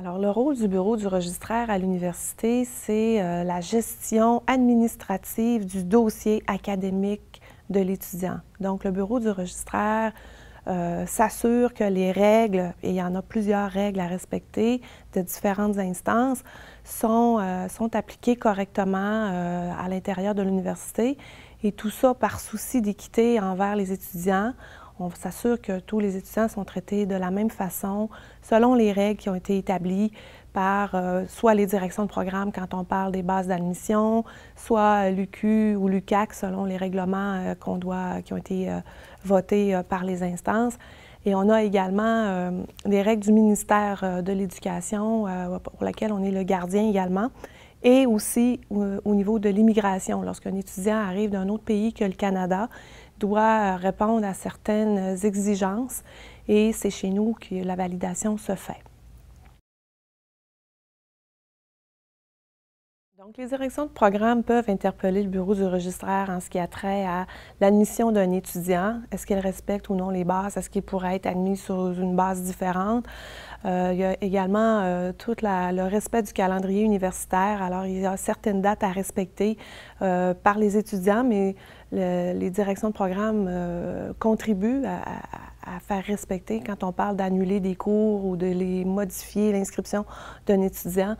Alors, le rôle du bureau du registraire à l'université, c'est la gestion administrative du dossier académique de l'étudiant. Donc, le bureau du registraire s'assure que les règles, et il y en a plusieurs règles à respecter de différentes instances, sont appliquées correctement à l'intérieur de l'université. Et tout ça par souci d'équité envers les étudiants. On s'assure que tous les étudiants sont traités de la même façon, selon les règles qui ont été établies par soit les directions de programme quand on parle des bases d'admission, soit l'UQ ou l'UQAC selon les règlements qui ont été votés par les instances. Et on a également des règles du ministère de l'Éducation pour laquelle on est le gardien également. Et aussi au niveau de l'immigration, lorsqu'un étudiant arrive d'un autre pays que le Canada, doit répondre à certaines exigences et c'est chez nous que la validation se fait. Donc, les directions de programme peuvent interpeller le bureau du registraire en ce qui a trait à l'admission d'un étudiant. Est-ce qu'il respecte ou non les bases? Est-ce qu'il pourrait être admis sur une base différente? Il y a également tout le respect du calendrier universitaire. Alors, il y a certaines dates à respecter par les étudiants, mais les directions de programme contribuent à faire respecter quand on parle d'annuler des cours ou de les modifier l'inscription d'un étudiant.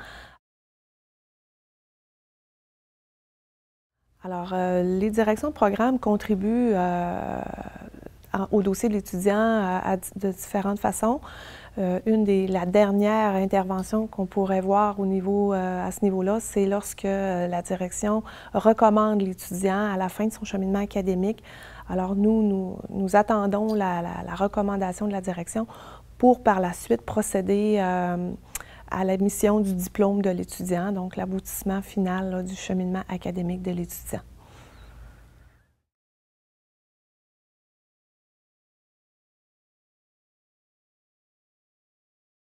Alors, les directions de programme contribuent au dossier de l'étudiant de différentes façons. La dernière intervention qu'on pourrait voir à ce niveau-là, c'est lorsque la direction recommande l'étudiant à la fin de son cheminement académique. Alors, nous attendons la recommandation de la direction pour par la suite procéder à l'admission du diplôme de l'étudiant, donc l'aboutissement final là, du cheminement académique de l'étudiant.